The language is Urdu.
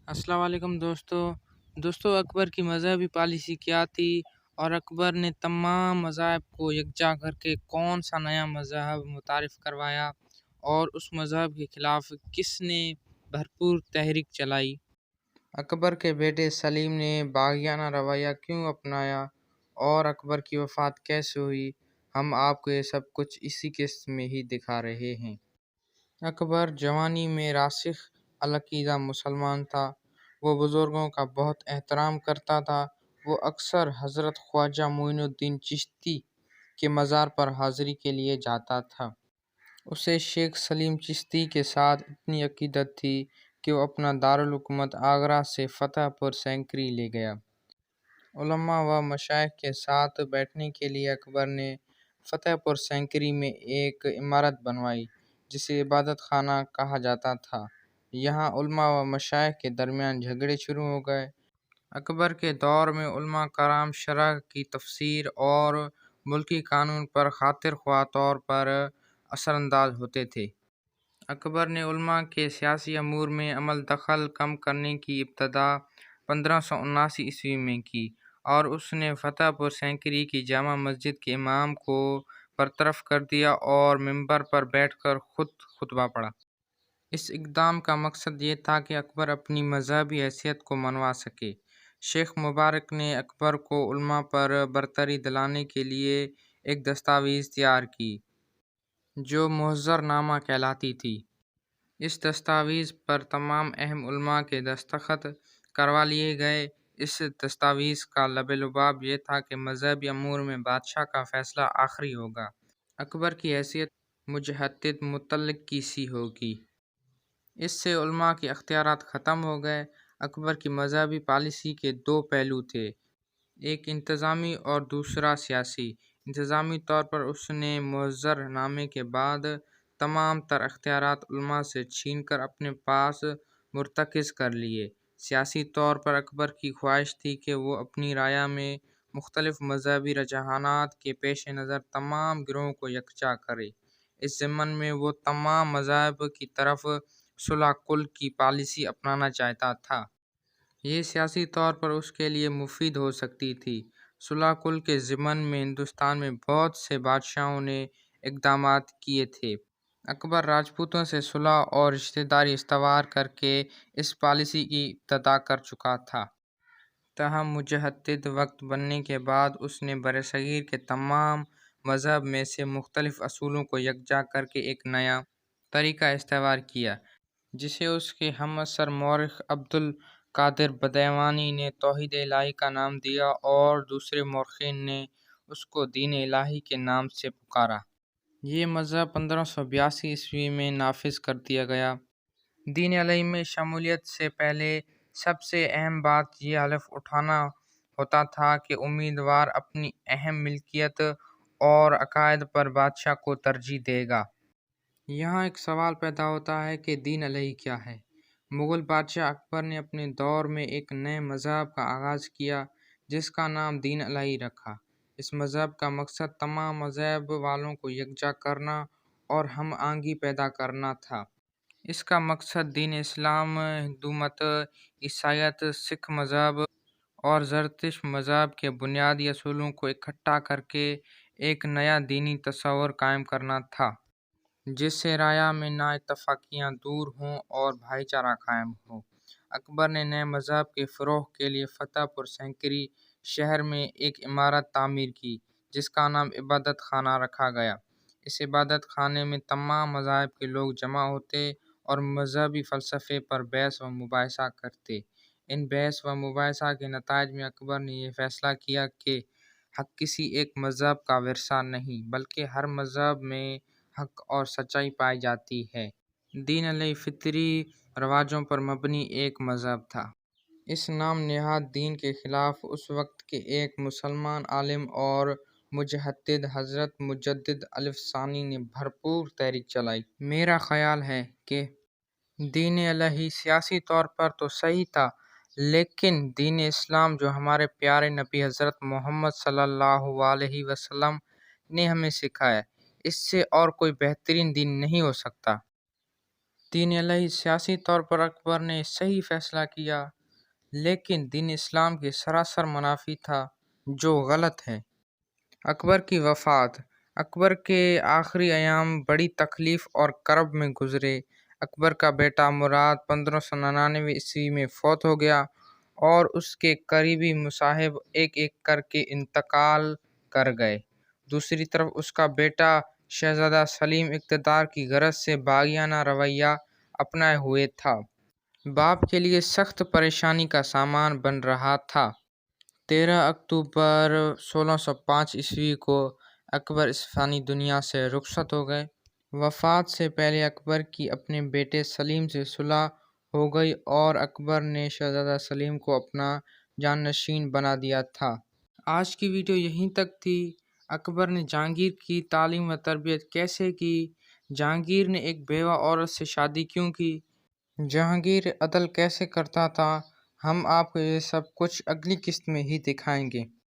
السلام علیکم دوستو اکبر کی مذہبی پالیسی کیا تھی اور اکبر نے تمام مذاہب کو یکجا کر کے کون سا نیا مذہب متعارف کروایا اور اس مذہب کے خلاف کس نے بھرپور تحریک چلائی؟ اکبر کے بیٹے سلیم نے باغیانہ رویہ کیوں اپنایا اور اکبر کی وفات کیسے ہوئی؟ ہم آپ کو یہ سب کچھ اسی قسط میں ہی دکھا رہے ہیں۔ اکبر جوانی میں راسخ العقیدہ مسلمان تھا۔ وہ بزرگوں کا بہت احترام کرتا تھا۔ وہ اکثر حضرت خواجہ معین الدین چشتی کے مزار پر حاضری کے لیے جاتا تھا۔ اسے شیخ سلیم چشتی کے ساتھ اتنی عقیدت تھی کہ وہ اپنا دارالحکومت آگرہ سے فتح پور سینکری لے گیا۔ علماء و مشائخ کے ساتھ بیٹھنے کے لیے اکبر نے فتح پور سینکری میں ایک عمارت بنوائی جسے عبادت خانہ کہا جاتا تھا۔ یہاں علماء و مشائخ کے درمیان جھگڑے شروع ہو گئے۔ اکبر کے دور میں علماء کرام شرع کی تفسیر اور ملکی قانون پر خاطر خواہ طور پر اثر انداز ہوتے تھے۔ اکبر نے علماء کے سیاسی امور میں عمل دخل کم کرنے کی ابتدا 1579 میں کی اور اس نے فتح پور سینکری کی جامع مسجد کے امام کو برطرف کر دیا اور ممبر پر بیٹھ کر خود خطبہ پڑھا۔ اس اقدام کا مقصد یہ تھا کہ اکبر اپنی مذہبی حیثیت کو منوا سکے۔ شیخ مبارک نے اکبر کو علماء پر برتری دلانے کے لیے ایک دستاویز تیار کی جو محضر نامہ کہلاتی تھی۔ اس دستاویز پر تمام اہم علماء کے دستخط کروا لیے گئے۔ اس دستاویز کا لب لباب یہ تھا کہ مذہبی امور میں بادشاہ کا فیصلہ آخری ہوگا۔ اکبر کی حیثیت مجتہد مطلق کی سی ہوگی۔ اس سے علماء کے اختیارات ختم ہو گئے۔ اکبر کی مذہبی پالیسی کے دو پہلو تھے، ایک انتظامی اور دوسرا سیاسی۔ انتظامی طور پر اس نے محضر نامے کے بعد تمام تر اختیارات علماء سے چھین کر اپنے پاس مرتکز کر لیے۔ سیاسی طور پر اکبر کی خواہش تھی کہ وہ اپنی رعایا میں مختلف مذہبی رجحانات کے پیش نظر تمام گروہوں کو یکجا کرے۔ اس ضمن میں وہ تمام مذاہب کی طرف صلح کل کی پالیسی اپنانا چاہتا تھا۔ یہ سیاسی طور پر اس کے لیے مفید ہو سکتی تھی۔ صلح کل کے ضمن میں ہندوستان میں بہت سے بادشاہوں نے اقدامات کیے تھے۔ اکبر راجپوتوں سے صلح اور رشتہ داری استوار کر کے اس پالیسی کی ابتدا کر چکا تھا۔ تاہم مجتہد وقت بننے کے بعد اس نے برصغیر کے تمام مذہب میں سے مختلف اصولوں کو یکجا کر کے ایک نیا طریقہ استوار کیا جسے اس کے ہم عصر مورخ عبد القادر بدعنوانی نے توحید الہی کا نام دیا اور دوسرے مورخین نے اس کو دین الہی کے نام سے پکارا۔ یہ مذہب 1582 میں نافذ کر دیا گیا۔ دین الہی میں شمولیت سے پہلے سب سے اہم بات یہ حلف اٹھانا ہوتا تھا کہ امیدوار اپنی اہم ملکیت اور عقائد پر بادشاہ کو ترجیح دے گا۔ یہاں ایک سوال پیدا ہوتا ہے کہ دین الہی کیا ہے؟ مغل بادشاہ اکبر نے اپنے دور میں ایک نئے مذہب کا آغاز کیا جس کا نام دین الہی رکھا۔ اس مذہب کا مقصد تمام مذاہب والوں کو یکجا کرنا اور ہم آہنگی پیدا کرنا تھا۔ اس کا مقصد دین اسلام، ہندو مت، عیسائیت، سکھ مذہب اور زرتشت مذہب کے بنیادی اصولوں کو اکٹھا کر کے ایک نیا دینی تصور قائم کرنا تھا جس سے رعایا میں نا اتفاقیاں دور ہوں اور بھائی چارہ قائم ہو۔ اکبر نے نئے مذہب کے فروغ کے لیے فتح پور سینکری شہر میں ایک عمارت تعمیر کی جس کا نام عبادت خانہ رکھا گیا۔ اس عبادت خانے میں تمام مذاہب کے لوگ جمع ہوتے اور مذہبی فلسفے پر بحث و مباحثہ کرتے۔ ان بحث و مباحثہ کے نتائج میں اکبر نے یہ فیصلہ کیا کہ حق کسی ایک مذہب کا ورثہ نہیں بلکہ ہر مذہب میں حق اور سچائی پائی جاتی ہے۔ دین الہی فطری رواجوں پر مبنی ایک مذہب تھا۔ اس نام نہاد دین کے خلاف اس وقت کے ایک مسلمان عالم اور مجتہد حضرت مجدد الف ثانی نے بھرپور تحریک چلائی۔ میرا خیال ہے کہ دین الہی سیاسی طور پر تو صحیح تھا لیکن دین اسلام جو ہمارے پیارے نبی حضرت محمد صلی اللہ علیہ وسلم نے ہمیں سکھایا، اس سے اور کوئی بہترین دین نہیں ہو سکتا۔ دین الہی سیاسی طور پر اکبر نے صحیح فیصلہ کیا، لیکن دین اسلام کے سراسر منافی تھا، جو غلط ہے۔ اکبر کی وفات۔ اکبر کے آخری ایام بڑی تکلیف اور کرب میں گزرے۔ اکبر کا بیٹا مراد 1599 میں فوت ہو گیا اور اس کے قریبی مصاحب ایک ایک کر کے انتقال کر گئے۔ دوسری طرف اس کا بیٹا شہزادہ سلیم اقتدار کی غرض سے باغیانہ رویہ اپنائے ہوئے تھا۔ باپ کے لیے سخت پریشانی کا سامان بن رہا تھا۔ 13 اکتوبر 1605 کو اکبر اس فانی دنیا سے رخصت ہو گئے۔ وفات سے پہلے اکبر کی اپنے بیٹے سلیم سے صلح ہو گئی اور اکبر نے شہزادہ سلیم کو اپنا جانشین بنا دیا تھا۔ آج کی ویڈیو یہیں تک تھی۔ اکبر نے جہانگیر کی تعلیم و تربیت کیسے کی؟ جہانگیر نے ایک بیوہ عورت سے شادی کیوں کی؟ جہانگیر عدل کیسے کرتا تھا؟ ہم آپ کو یہ سب کچھ اگلی قسط میں ہی دکھائیں گے۔